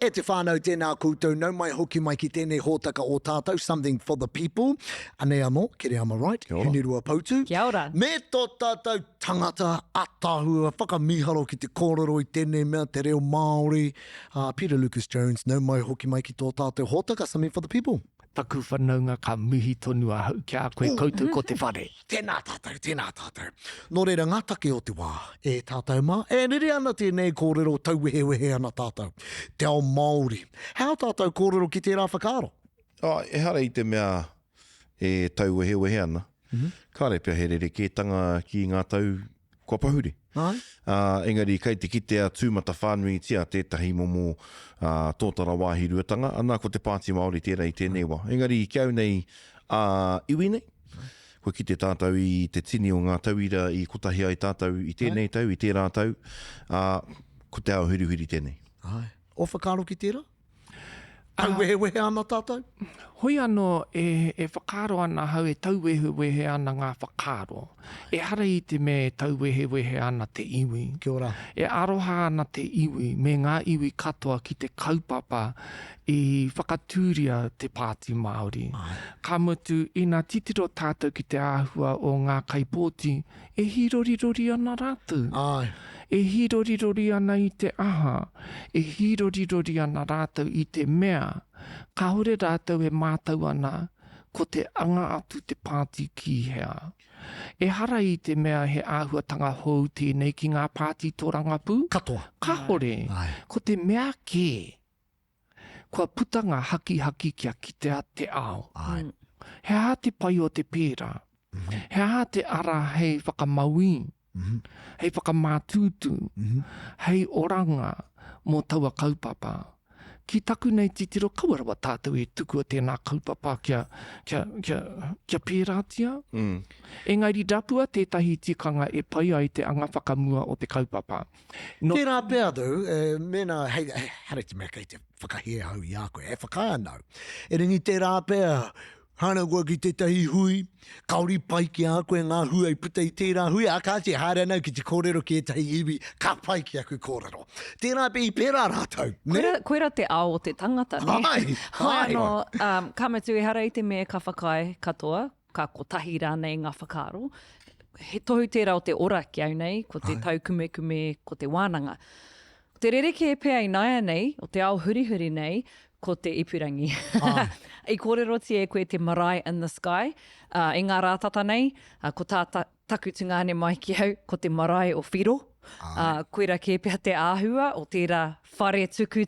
E te whānau tēnā koutou, nau mai hoki mai ki tēnei hōtaka o tātou, something for the people. Anei anō, kere ama right, Hinirua Pautu. Kia ora. Me tō tātou tangata atahua, whakamiharo ki te kōrero i tēnei mea, te reo Māori. Peter Lucas Jones, nau mai hoki mai ki tō tātou hōtaka, something for the people. Taku whanaunga ka muhi tonu a hau kia koe koutou ko te whare. Tēnā tātou, tēnā tātou. Nō reira ngā take o te wā, e tātou mā, e nere ana tēnei kōrero tauwehewehe ana tātou. Te ao Māori. How tātou kōrero ki tērā whakaaro? E hara i te mea e tauwehewehe ana. Kāre pia he rerekētanga ki ngā tau kua pahuri. Engari, kei te kitea tūmata whānui tia tētahi momo tōtara wāhi ruatanga, anā ko te Pāti Māori tērā i tēnei wā. Engari, kiau nei iwi nei, ko ki te tātou i te tini o ngā tauira i kotahi ai tātou i tēnei tau, i tērā tau, ko te ao huri tēnei. O whakaaro ki tērā? Tauwehewehe ana tātou? Hoi anō e whakaaro ana hau e tauwehewehe ana ngā whakaaro. E hara i te me tauwehewehe ana te iwi. Kia ora. E aroha ana te iwi, me ngā iwi katoa ki te kaupapa i whakatūria te Pāti Māori. Ka mutu i ngā titiro tātou ki te āhua o ngā kaipōti, e hirorirori ana rātou. E hirorirori ana i te aha, e hirorirori ana rātou i te mea, ka hore rātou e mātau ana ko te anga atu te pāti ki hea. E hara i te mea he āhuatanga hou tēnei ki ngā pāti tō rangapū. Katoa. Ka hore, ko te mea kē, kua puta ngā haki kia kitea te ao. He aha te pai o te pērā. He aha te ara hei whakamauī. Hei whakamātūtū, hei oranga mō taua kaupapa. Ki taku nei titiro kauarawa tātou e tuku o tēnā kaupapa kia pērātia. Engari rapua tētahi tikanga e pai ai te anga whakamua o te kaupapa. Tērā pēr tau, mena, hei, hara te mea kei te whakahea hau i a koe, e whakaanau. E ringi tērā pēr, hana kua ki tētahi hui, kauri pai ki a koe ngā hui ai puta i tērā hui, a kāti haere nau ki te kōrero ki etahi iwi, ka pai ki a koe kōrero. Tērā pe i pērā rātou. Koera te ao o te tangata, ne? Hoi anō, ka matu e hara i te mea ka whakai katoa, ka kotahi rānei ngā whakaaro. He tohu tērā o te ora ki au nei, ko te tau kume, ko te wānanga. Te rereke e pēa i naia nei, o te ao huri nei, ko te ipurangi. I kōrero e koe te marae in the sky. I ngā rātata nei, ko tā taku tungane mai ki au, ko te marae o whiro. Koera ke pēa te āhua o tērā whare tuku.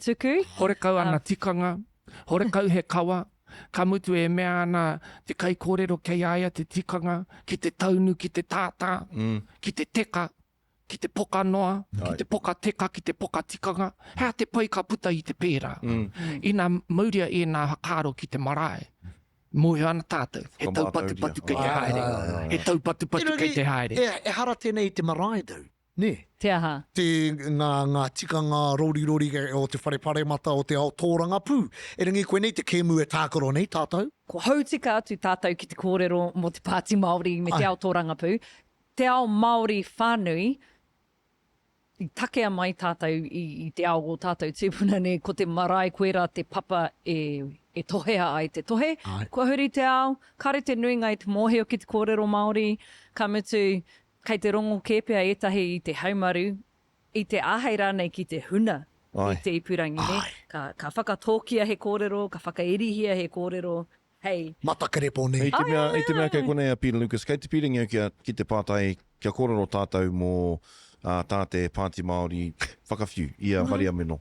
Horekau ana tikanga, horekau he kawa. Ka mutu e mea ana te kai kōrero kei aia te tikanga, ki te taunu, ki te tātā, ki te teka. Ki te poka noa, ki te poka teka, ki te poka tikanga. Hea te pai ka puta i te pērā. Ina mauria e nā hakaro ki te marae. Mohe ana tātou. He taupatu kei te haere. He taupatu kei te haere. E hara tēnei te marae tau. Ne? Te aha. Ngā tikanga rori o te wharepare mata o te ao tōranga pū. E ringi koe nei te kēmu e tākaro nei tātou. Ko hautika atu tātou ki te kōrero mo te Pāti Māori me te ao tōranga pū. Te ao Māori whānui, i takea mai tātou i te ao o tātou tūpuna ne, ko te marae koera te papa e tohea ai te tohe. Kua huri te ao, kare te nui ngai te mōheo ki te kōrero Māori, ka mutu kei te rongo kēpea etahi i te haumaru, i te āheira nei ki te huna i te ipurangi ne. Ka whakatōkia he kōrero, ka whakairihia he kōrero. Hei. Matakarepo nei. Ei te mea kei konei a Peter Lucas, kei te piringa ki te pātai, kia kōrero tātou mō tā te Pāti Māori whakawhiu, ia Maria Mino.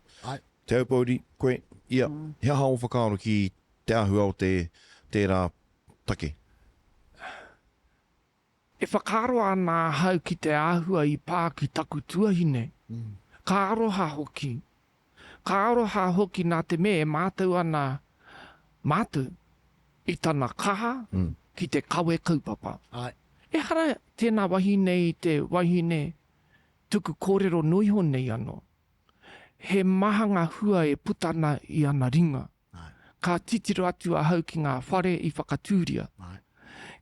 Te aupauri, koe, ia, hea hao whakaaro ki te āhua o tērā take. E whakaaro ana hau ki te āhua i pā ki taku tuahine. Ka aroha hoki. Ka aroha hoki nā te me e mātou ana mātou i tana kaha ki te kawe kaupapa. E hara tēnā wahine i te wahine tuku kōrero noiho nei anō. He mahanga hua e putana i ana ringa. Ka titiro atu a hau ki ngā whare i whakatūria.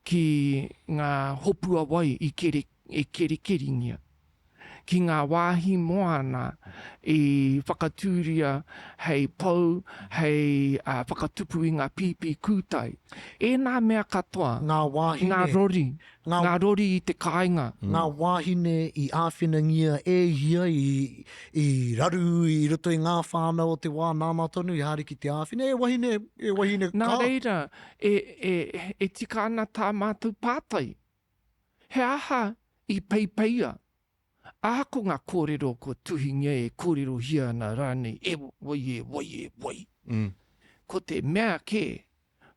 Ki ngā hopua wai i keri keringia. ki ngā wāhi moana i whakatūria hei pou, hei whakatupu i ngā pipi kūtai. E nā mea katoa, ngā rori i te kāinga. Ngā wāhine i āwhinangia e hia i raru i roto i ngā whānau o te wā nāna tonu i hari ki te āwhine. E wahine Nā kā. reira, e tika ana tā mātou pātai. He aha i peipeia. Aha ko ngā kōrero ko tuhingia e kōrero hia na rānei. E wai. Ko te mea ke.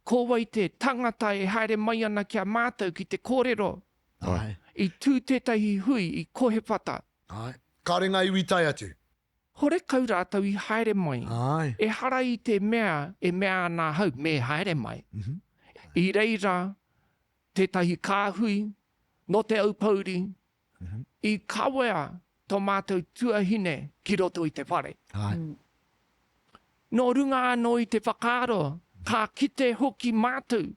Ko wai te tangata e haere mai ana kia mātou ki te kōrero. Ai. I tū tētahi hui i kohe pata. Ai. Kāre ngā iwi tai atu. Hore kau rātau i haere mai. Ai. E hara i te mea, e mea ana hau, me haere mai. I reira, tētahi kāhui, no te aupauri, i kawea tō mātou tuahine ki roto i te whare. Ai. No runga anō i te whakaaro, ka kite hoki mātou.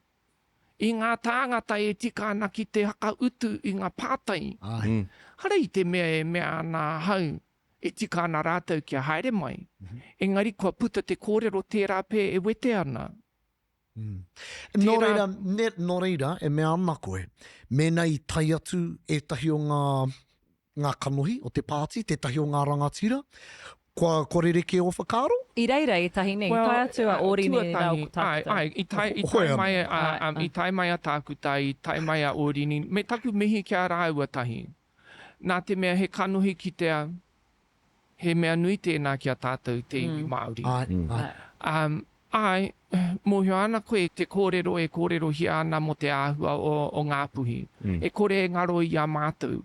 I ngā tāngata e tika ana ki te haka utu i ngā pātai. Ai. Hara i te mea e mea ana hau, e tika ana rātou kia haere mai. Engari kua puta te kōrero tērā pē e wete ana. Nō reira, e mea ana koe. Mēnā i tai atu e tahi o ngā kanohi o te pāti, te tahi o ngā rangatira. Kua korereke o whakaaro? I reira e tahi nei, tai atu a orine rau ko tākuta. Ai, i tai mai a tākuta, i tai mai a orine. Me taku mihi kia rāua tahi. Nā te mea he kanohi ki te a, he mea nui tēnā kia tātou te Iwi Māori. Ai, mōhio ana koe te kōrero e kōrero hi ana mo te āhua o ngā puhi. E kore ngaro i a mātou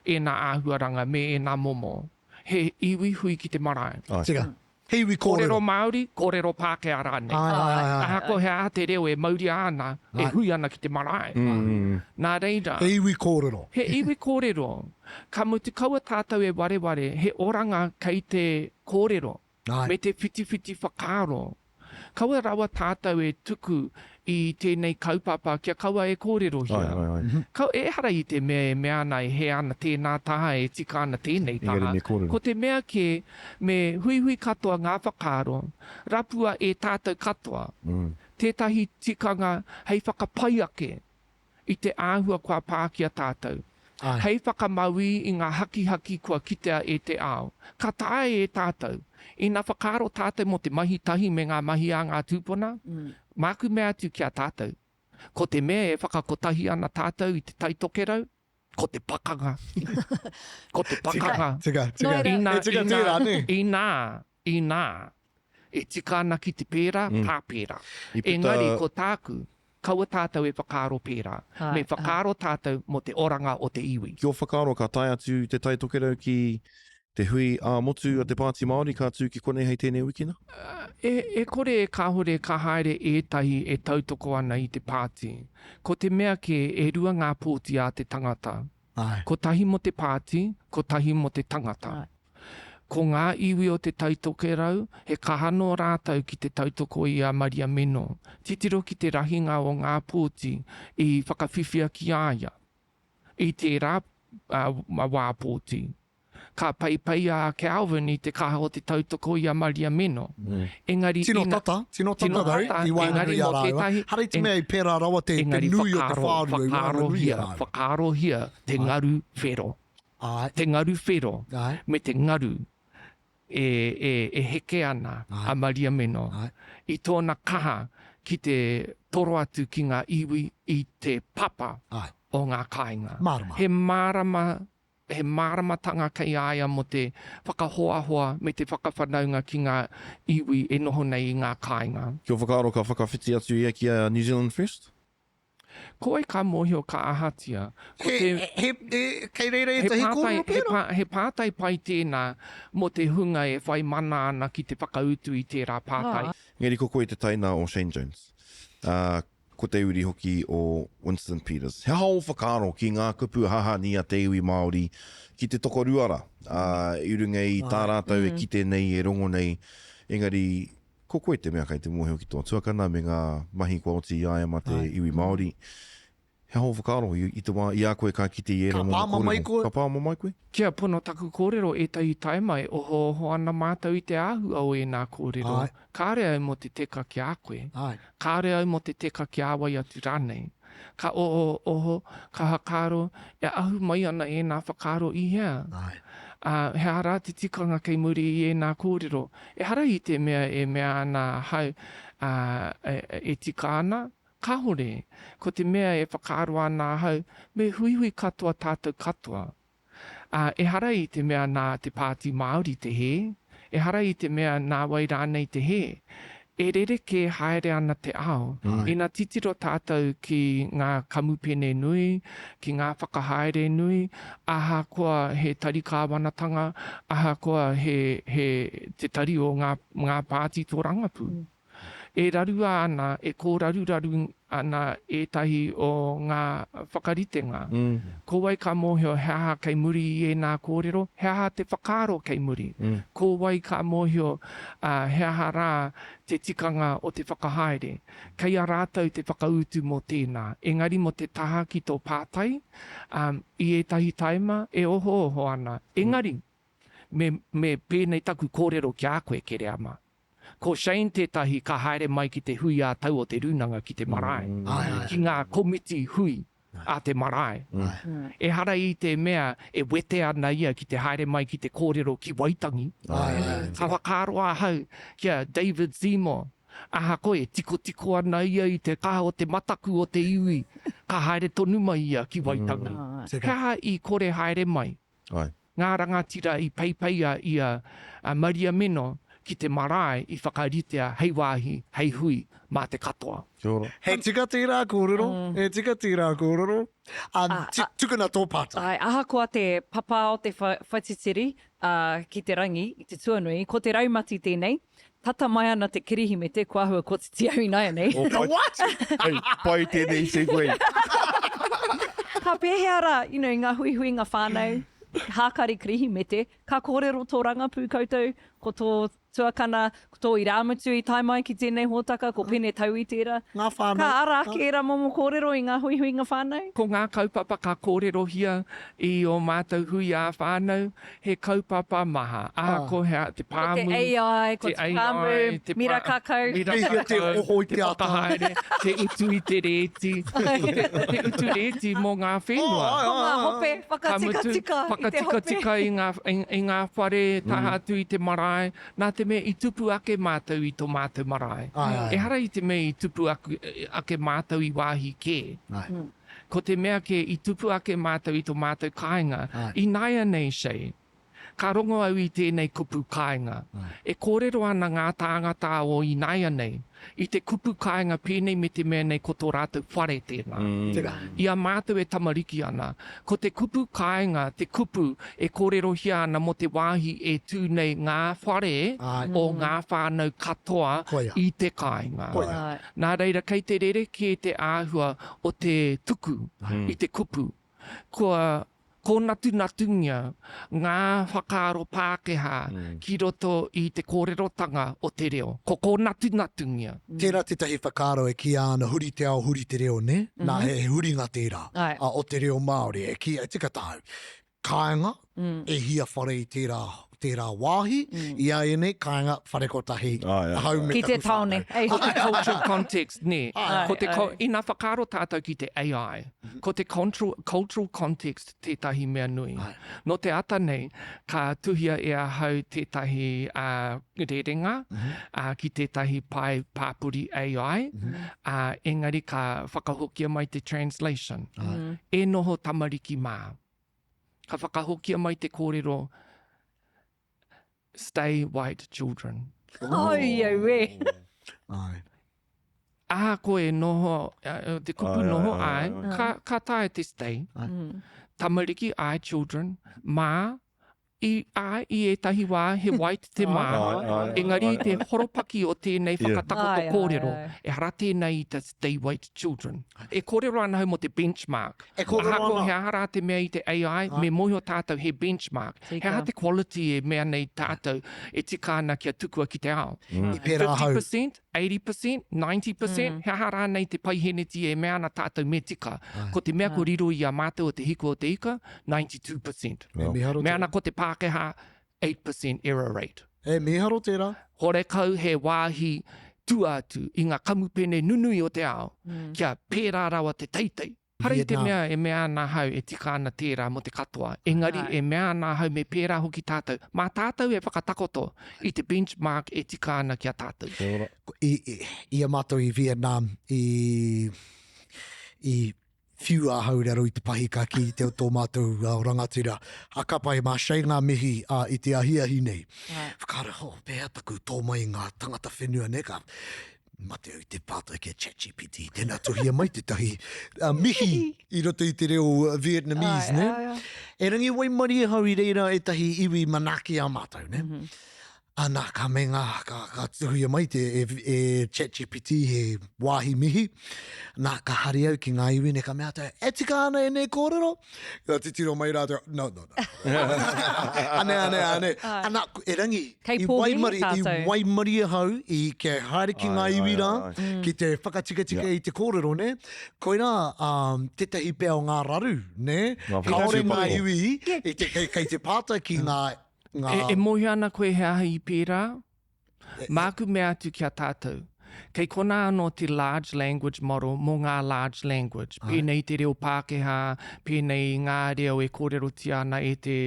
e nā āhuaranga me e nā momo. He iwi hui ki te marae. Tika, he iwi kōrero. Kōrero Māori, kōrero Pākehā rānei. Ahako he a te reo e mauri ana, e hui ana ki te marae. Nā reira. He iwi kōrero. He iwi kōrero. Ka mutu kaua tātou e wareware, he oranga kei te kōrero. Me te whiti whakaaro. Kaua rawa tātou e tuku i tēnei kaupapa kia kaua e kōrero hia. Kau e hara i te mea nei he ana tēnā taha e tika ana tēnei taha. Ko te mea ke me hui katoa ngā whakaaro, rapua e tātou katoa. Tētahi tikanga hei whakapai ake i te āhua kua pākia tātou. Hei whakamaui i ngā haki kua kitea e te ao. Ka tae e tātou. I ngā whakaaro tātou mo te mahi tahi me ngā mahi a ngā tūpuna. Māku mea atu kia tātou. Ko te mea e whakakotahi ana tātou i te Tai Tokerau. Ko te pakanga. Ko te pakanga. Tika. I nā. E tika ana ki te pēra, pāpēra. Engari ko tāku. Kaua tātou e whakaaro pērā. Me whakaaro tātou mo te oranga o te iwi. Ki o whakaaro ka tai atu te Tai Tokerau ki te hui a motu a te Pāti Māori ka atu ki konei hei tēnei wikina? E kore e kahore ka haere ētahi e tautoko ana i te pāti. Ko te mea ke e rua ngā pōti a te tangata. Ko tahi mo te pāti, ko tahi mo te tangata. Ko ngā iwi o te Tai Tokerau, he kahano rātau ki te tautoko i a Maria Meno. Titiro ki te rahinga o ngā pōti i whakawhiwhia ki aia. I te rā wā pōti. Ka pai a Calvin i te kaha o te tautoko i a Maria Meno. Engari tino tata i wānanga i a rāua. Hara te mea i pērā rawa te nui o te whāru i wānanga i a rāua. Whakaaro hia te ngaru whero. Te ngaru whero me te ngaru. E heke ana a Maria Meno. I tōna kaha ki te toro atu ki ngā iwi i te papa o ngā kāinga. He māramatanga kei aia mo te whakahoahoa me te whakawhanaunga ki ngā iwi e noho nei i ngā kāinga. Kia whakaaro ka whakawhiti atu ia ki a New Zealand First? Ko e ka mōhio ka ahatia. Kei reira e tahi kōrero pēra? He pātai pai tēnā mo te hunga e whai mana ana ki te whakautu i tērā pātai. Ngeri koko i te taina o Shane Jones. Ko te uri hoki o Winston Peters. He hao whakaaro ki ngā kupu hahani a te Iwi Māori ki te tokoruara. I runga i tā rātau e kite nei, e rongo nei. Engari, ko koe te mea kai te mōheo ki tō tuakana me ngā mahi kua oti i aia ma te Iwi Māori. He ho whakaaro i te wā i a koe ka kite i era Ka pāma mai koe. Ka pāma mai koe? Kia pono taku kōrero e tahi taimai ho ana mātou i te ahu au e nā kōrero. Ai. Kāre au mo te teka ki a koe. Ai. Kāre au mo te teka ki a wai atu rānei. Ka oho, ka hakaro, e ahu mai ana e nā whakaro i hea. Ai. He ara te tikanga kei muri i e nā kōrero. E hara i te mea e mea ana hau e tika ana. Ka hore, ko te mea e whakaro ana hau, me hui katoa tātou katoa. E hara i te mea nā Te Pāti Māori te he, e hara i te mea nā wai rānei te he, e rere ke haere ana te ao. Ina titiro tātou ki ngā kamupene nui, ki ngā whakahaere nui, aha koa he tarikāwanatanga, aha koa he te tari o ngā pāti tō rangapu. E rarua ana, e kōraru ana e tahi o ngā whakaritenga. Ko wai ka mōhio he aha kei muri i e nā kōrero, he aha te whakaro kei muri. Ko wai ka mōhio he aha rā te tikanga o te whakahaere. Kei a rātou te whakautu mō tēnā. Engari mo te taha ki tō pātai, i e tahi taima, e oho ana. Engari, me pēnei taku kōrero ki a koe ke rea mā. Ko Shane tētahi ka haere mai ki te hui a tau o te runanga ki te marae. Ki ngā komiti hui a te marae. E hara i te mea e wete ana ia ki te haere mai ki te kōrero ki Waitangi. Ka whakaroa hau kia David Seymour. Aha koe, tiko ana ia i te kaha o te mataku o te iwi. Ka haere tonu mai ia ki Waitangi. Kaha i kore haere mai. Ngā rangatira i peipeia ia Maria Meno ki te marae i whakaritea hei wāhi, hei hui, mā te katoa. He tika tērā kōrero, he tika tērā kōrero. Tukuna tō pātai. Ai, aha koa te papa o te whaititiri ki te rangi, i te tuanui, ko te raumati tēnei, tata mai ana te kirihimete, kua hua ko te tiaui nai anei. What? Hei, pai tēnei se koe. Ka pēheara, ngā hui ngā whānau, hākari kirihimete, ka kōrero tō rangapu koutou, ko tō tuakana, ko tō i rāmutu i taimai ki tēnei hōtaka, ko pene tau i tērā. Ngā whānau. Ka ara ake era momo kōrero i ngā hui ngā whānau? Ko ngā kaupapa ka kōrero hia i o mātou hui a whānau, he kaupapa maha. Ko hea te pāmu. Ko te AI, ko te pāmu, mira kakau. Te oho i te whakahaere, te utu i te reti, te utu reti mō ngā whenua. Ko ngā hope, whakatika i te hope. Whakatika i ngā whare tahatu i te marae, nā te mea i tupu ake mātou i tō mātou marae. E hara i te mea i tupu ake mātou i wāhi kē. Ko te mea ke i tupu ake mātou i tō mātou kāinga, i naia nei sei. Ka rongo au i tēnei kupu kāinga. E kōrero ana ngā tāngata o i naia nei. I te kupu kāinga pēnei me te mea nei ko tō rātou whare tēnā. Ia mātou e tamariki ana. Ko te kupu kāinga, te kupu e kōrero hia ana mo te wāhi e tū nei ngā whare o ngā whānau katoa i te kāinga. Nā reira, kei te rere ki te āhua o te tuku i te kupu. Ko natu-natungia ngā whakaaro Pākehā ki roto i te kōrerotanga o te reo. Ko natu-natungia. Tērā tētahi whakaaro e ki ana huri te ao, huri te reo, ne? Nā he huringa tērā o te reo Māori. E ki tika tāu. Kāinga e hia whare i tērā wāhi, ia e nei kāinga whare kotahi. Ki te taone. Ko te cultural context, ne. Ina whakaaro tātou ki te AI. Ko te cultural context tētahi mea nui. No te ata nei, ka tuhia e ahau tētahi rerenga, ki tētahi pai pāpuri AI, engari ka whakahokia mai te translation. E noho tamariki mā. Ka whakahokia mai te kōrero, stay white children. Ia we. Aha koe noho, te kupu noho ai, ka tae te stay. Tamariki ai children, mā, i e tahi wā he white te mā. Engari te horopaki o tēnei whakatako to kōrero, e hara tēnei i te stay white children. E kōrero ana hau mo te benchmark. Aha ko he ahara te mea i te AI, me mohi o tātou he benchmark. He aha te quality e mea nei tātou e tika ana kia tukua ki te ao. 50%? 80%, 90%, he hara nei te paiheneti e mea na tātou me tika. Ko te mea ko riro i a mātou o te hiko o te ika, 92%. Mea na ko te Pākehā, 8% error rate. E miharo tērā. Hore kau he wāhi tuatu i ngā kamupene nunui o te ao, kia pērā rawa te teitei. Harei te mea e mea nā hau e tika ana tērā mo te katoa. Engari e mea nā hau me pērā hoki tātou. Mā tātou e whakatakoto i te benchmark e tika ana kia tātou. I a mātou i Vietnam, i whiu a haurero i te pahika ki te o tō mātou rangatira. A kapai mā shei ngā mihi i te ahiahi nei. Whakara, pēhā taku tō mai ngā tangata whenua neka. Mate au te pātai ke ChatGPT, tēnā tuhia mai te tahi mihi i roto i te reo Vietnamese, ne? E rangi wai mari e hau i reira e tahi iwi manaki a mātou, ne? Ana ka me ngā, ka tuhia mai te ChatGPT he wāhi mihi, nā ka hari au ki ngā iwi ne ka mea tau, e tika ana e nei kōrero? Ka titiro mai rātou, no. Ane. Ana, e rangi, i waimari e hau, i ke haere ki ngā iwi rā, ki te whakatika i te kōrero, ne? Koina, tetahi pēo ngā raru, ne? Kaore ngā iwi, kei te pātai ki ngā E mohi ana koe he ahi I pērā, māku mea atu kia tātou. Kei kona anō te large language model mō ngā large language. Pēnei te reo Pākehā, pēnei ngā reo e kōrero ti ana e te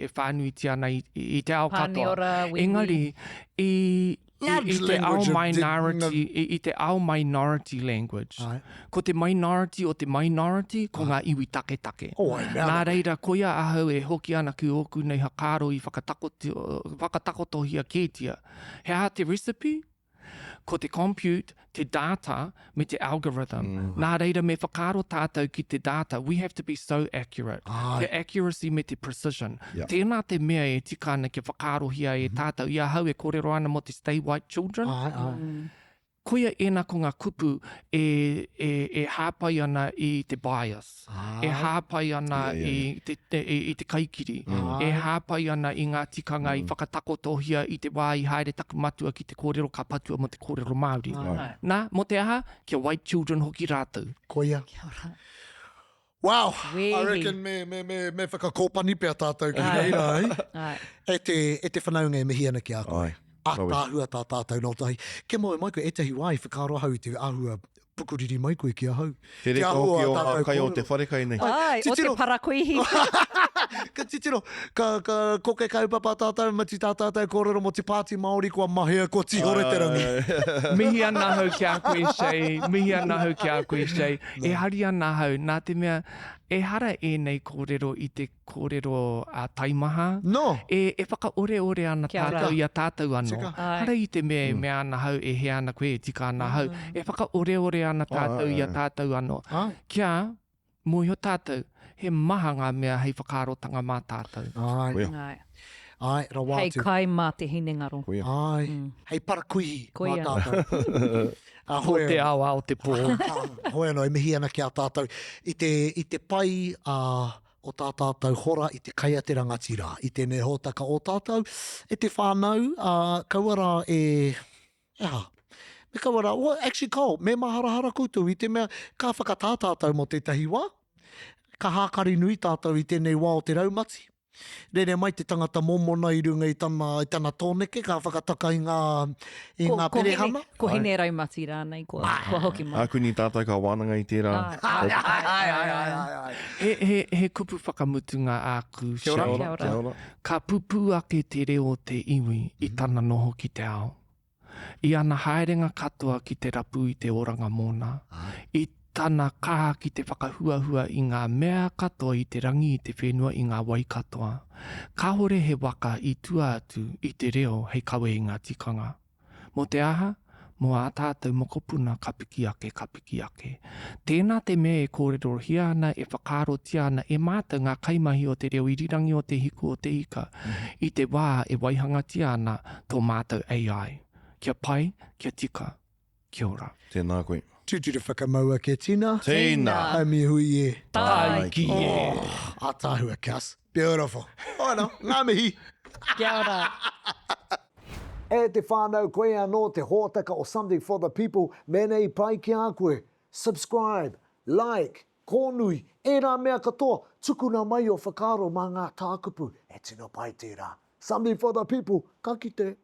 whānui ti ana I te ao katoa. Engari, I te ao minority, I te ao minority language. Ko te minority o te minority, ko ngā iwi take. Nā reira, ko ia ahau e hoki ana ki oku nei hakaro I whakatakoto hia kētia. Hea te recipe, ko te compute, te data, me te algorithm. Nā reira, me whakaro tātou ki te data, we have to be so accurate. The accuracy me te precision. Tēnā te mea e tika ana ki whakaro hia e tātou. Ia hau e kōrero ana mo te Stay White Children. Koia ena ko ngā kupu e hāpai ana I te bias. E hāpai ana I te kaikiri. E hāpai ana I ngā tikanga I whakatakotohia I te wā I haere taku matua ki te kōrero ka patua mo te kōrero Māori. Nā, mo te aha, kia white children hoki rātou. Koia. Wow, I reckon me whakakōpani pia tātou ki reira, E te whanaunga e mihi ana ki a koe. A tāhua tā tātou no tahi. Ke moe mai koe e tahi wai whakaro hau te ahua pukuriri mai koe ki a hau. Te reko ki o kai o te wharekai nei. Ai, o te parakuihi. Ka titiro, ka koke kaupapa tātou, mati tātou kōrero mo te Pāti Māori kua mahea ko ti hore te rangi. Mihi ana hau ki a koe shei, E hari ana hau, nā te mea, e hara e nei kōrero I te kōrero taimaha. No. E whakaore ana tātou I a tātou anō. Hara I te mea ana hau e he ana koe e tika ana hau. E whakaore ana tātou I a tātou anō. Kia, mōi ho tātou, he maha ngā mea hei whakarotanga mā tātou. Ai, rawatu. Hei kai mā te hinengaro. Ai, hei parakuihi mā tātou. Ko te awa o te pō. Hoi anō, e mihi ana ki a tātou. I te pai o tā tātou hora I te kaia te rangatira. I tēnei hōtaka o tātou. E te whānau, kauara me kauara, actually kau, me maharahara koutou I te mea, ka whakatā tātou mo te tahi wā. Ka hākari nui tātou I tēnei wā o te raumati. Rere mai te tangata momona I runga I tana tōneke, ka whakataka I ngā perehana. Ko hine raumati rānei, ko hoki mai. Aku ni tātou ka wānanga I tērā. He kupu whakamutunga āku. Kia ora. Ka pupu ake te reo te iwi I tana noho ki te ao. I ana haerenga katoa ki te rapu I te oranga mōna. I tana kaha ki te whakahuahua I ngā mea katoa I te rangi I te whenua I ngā wai katoa. Ka hore he waka I tua atu I te reo hei kawe I ngā tikanga. Mo te aha, mo a tātou mokopuna kapiki ake. Tēnā te mea e kōrero hia ana e whakaro tia ana e mātou ngā kaimahi o te reo I rirangi o te hiku o te ika. I te wā e waihanga tia ana tō mātou AI. Kia pai, kia tika, kia ora. Tēnā koe. Tūturu whakamaua ke tina. Tīna. Haumi hui e. Tai ki e. A tāhua kas. Beautiful. Oh no, ngā mihi. Kia ora. e te whānau koe anō te hōtaka o Something for the People, mēnei pai ki a koe. Subscribe, like, kōnui, e rā mea katoa, tukuna mai o whakaro mā ngā tākupu, e tino pai tērā. Something for the People, ka kite.